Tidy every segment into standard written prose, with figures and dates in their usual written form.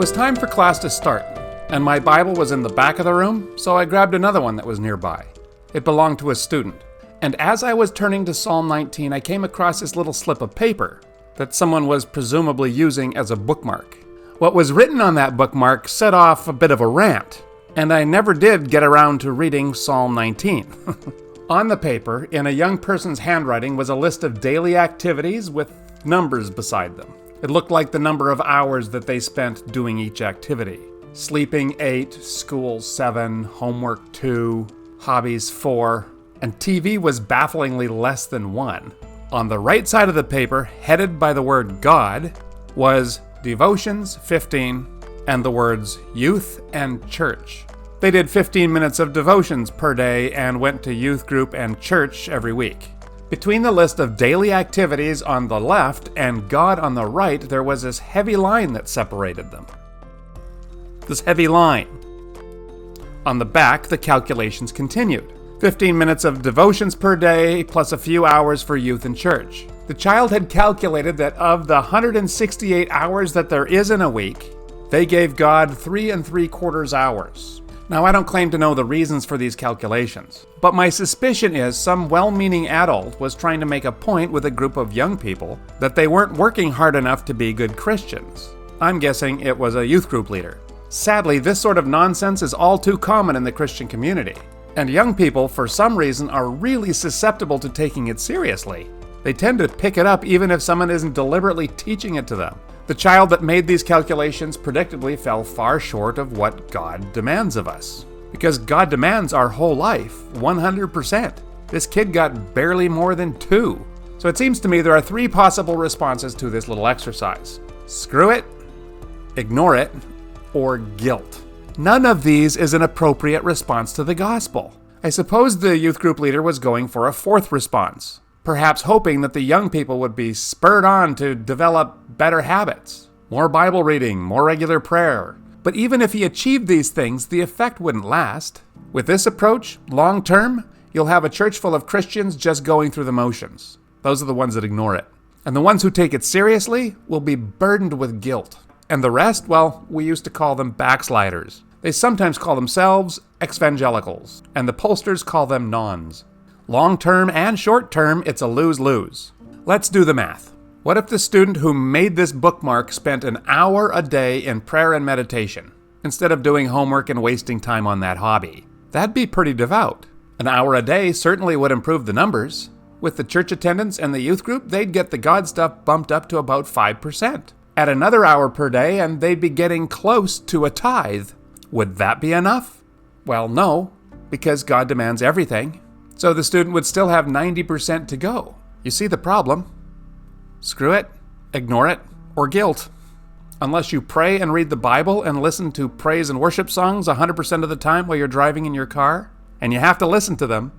was time for class to start, and my Bible was in the back of the room, so I grabbed another one that was nearby. It belonged to a student. And as I was turning to Psalm 19, I came across this little slip of paper that someone was presumably using as a bookmark. What was written on that bookmark set off a bit of a rant, and I never did get around to reading Psalm 19. On the paper, in a young person's handwriting, was a list of daily activities with numbers beside them. It looked like the number of hours that they spent doing each activity. Sleeping 8, school 7, homework 2, hobbies 4, and TV was bafflingly less than 1. On the right side of the paper, headed by the word God, was devotions 15 and the words youth and church. They did 15 minutes of devotions per day and went to youth group and church every week. Between the list of daily activities on the left and God on the right, there was this heavy line that separated them. This heavy line. On the back, the calculations continued. 15 minutes of devotions per day, plus a few hours for youth and church. The child had calculated that of the 168 hours that there is in a week, they gave God 3 3/4 hours. Now, I don't claim to know the reasons for these calculations, but my suspicion is some well-meaning adult was trying to make a point with a group of young people that they weren't working hard enough to be good Christians. I'm guessing it was a youth group leader. Sadly, this sort of nonsense is all too common in the Christian community. And young people, for some reason, are really susceptible to taking it seriously. They tend to pick it up even if someone isn't deliberately teaching it to them. The child that made these calculations predictably fell far short of what God demands of us. Because God demands our whole life, 100%. This kid got barely more than 2. So it seems to me there are 3 possible responses to this little exercise. Screw it, ignore it, or guilt. None of these is an appropriate response to the gospel. I suppose the youth group leader was going for a 4th response, perhaps hoping that the young people would be spurred on to develop better habits, more Bible reading, more regular prayer. But even if he achieved these things, the effect wouldn't last. With this approach, long term, you'll have a church full of Christians just going through the motions. Those are the ones that ignore it. And the ones who take it seriously will be burdened with guilt. And the rest, well, we used to call them backsliders. They sometimes call themselves evangelicals, and the pollsters call them nons. Long-term and short-term, it's a lose-lose. Let's do the math. What if the student who made this bookmark spent an hour a day in prayer and meditation, instead of doing homework and wasting time on that hobby? That'd be pretty devout. An hour a day certainly would improve the numbers. With the church attendance and the youth group, they'd get the God stuff bumped up to about 5%. Add another hour per day, and they'd be getting close to a tithe. Would that be enough? Well, no, because God demands everything. So the student would still have 90% to go. You see the problem? Screw it, ignore it, or guilt. Unless you pray and read the Bible and listen to praise and worship songs 100% of the time while you're driving in your car, and you have to listen to them,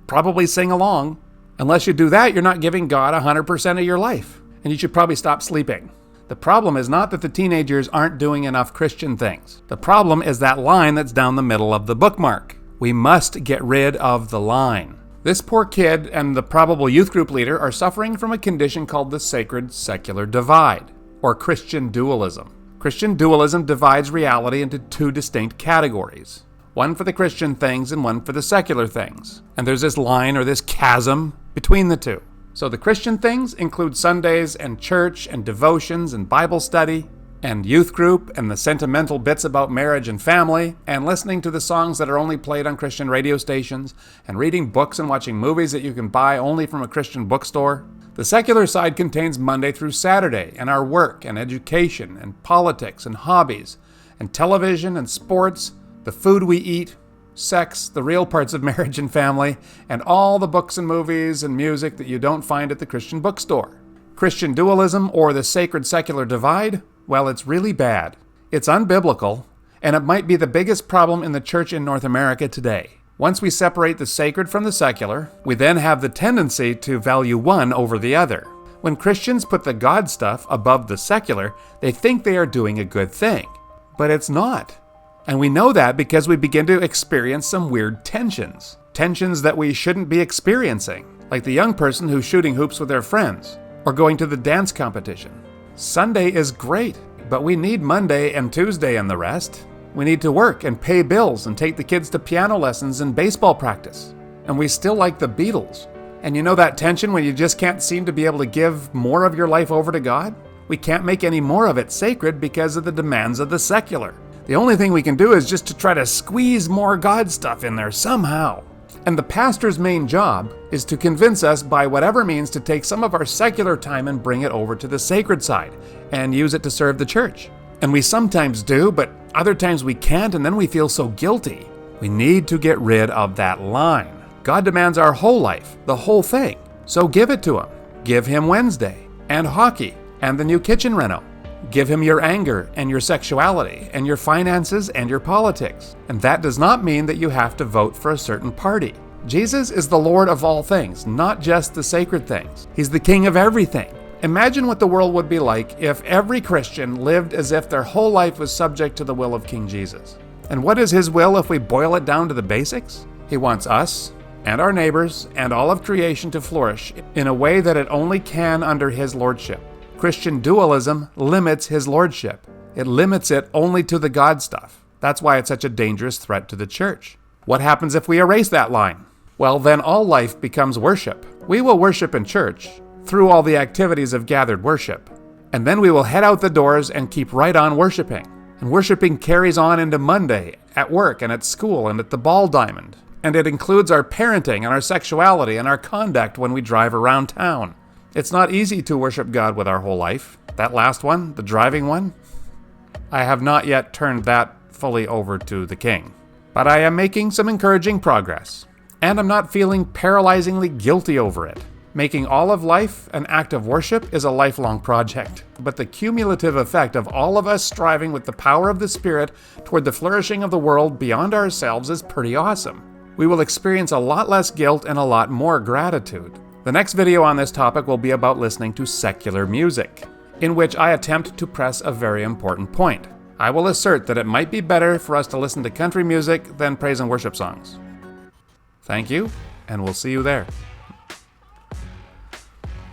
probably sing along. Unless you do that, you're not giving God 100% of your life, and you should probably stop sleeping. The problem is not that the teenagers aren't doing enough Christian things. The problem is that line that's down the middle of the bookmark. We must get rid of the line. This poor kid and the probable youth group leader are suffering from a condition called the sacred-secular divide, or Christian dualism. Christian dualism divides reality into 2 distinct categories. One for the Christian things and one for the secular things. And there's this line or this chasm between the 2. So the Christian things include Sundays and church and devotions and Bible study and youth group and the sentimental bits about marriage and family and listening to the songs that are only played on Christian radio stations and reading books and watching movies that you can buy only from a Christian bookstore. The secular side contains Monday through Saturday and our work and education and politics and hobbies and television and sports, the food we eat, sex, the real parts of marriage and family, and all the books and movies and music that you don't find at the Christian bookstore. Christian dualism, or the sacred-secular divide, well, it's really bad. It's unbiblical, and it might be the biggest problem in the church in North America today. Once we separate the sacred from the secular, we then have the tendency to value one over the other. When Christians put the God stuff above the secular, they think they are doing a good thing. But it's not. And we know that because we begin to experience some weird tensions. Tensions that we shouldn't be experiencing, like the young person who's shooting hoops with their friends, or going to the dance competition. Sunday is great. But we need Monday and Tuesday and the rest. We need to work and pay bills and take the kids to piano lessons and baseball practice. And we still like the Beatles. And you know that tension when you just can't seem to be able to give more of your life over to God? We can't make any more of it sacred because of the demands of the secular. The only thing we can do is just to try to squeeze more God stuff in there somehow. And the pastor's main job is to convince us by whatever means to take some of our secular time and bring it over to the sacred side and use it to serve the church. And we sometimes do, but other times we can't, and then we feel so guilty. We need to get rid of that line. God demands our whole life, the whole thing. So give it to him. Give him Wednesday, and hockey, and the new kitchen reno. Give him your anger, and your sexuality, and your finances, and your politics. And that does not mean that you have to vote for a certain party. Jesus is the Lord of all things, not just the sacred things. He's the King of everything. Imagine what the world would be like if every Christian lived as if their whole life was subject to the will of King Jesus. And what is his will if we boil it down to the basics? He wants us, and our neighbors, and all of creation to flourish in a way that it only can under his lordship. Christian dualism limits his lordship. It limits it only to the God stuff. That's why it's such a dangerous threat to the church. What happens if we erase that line? Well, then all life becomes worship. We will worship in church through all the activities of gathered worship. And then we will head out the doors and keep right on worshiping. And worshiping carries on into Monday, at work and at school and at the ball diamond. And it includes our parenting and our sexuality and our conduct when we drive around town. It's not easy to worship God with our whole life. That last one, the driving one, I have not yet turned that fully over to the King. But I am making some encouraging progress. And I'm not feeling paralyzingly guilty over it. Making all of life an act of worship is a lifelong project. But the cumulative effect of all of us striving with the power of the Spirit toward the flourishing of the world beyond ourselves is pretty awesome. We will experience a lot less guilt and a lot more gratitude. The next video on this topic will be about listening to secular music, in which I attempt to press a very important point. I will assert that it might be better for us to listen to country music than praise and worship songs. Thank you, and we'll see you there.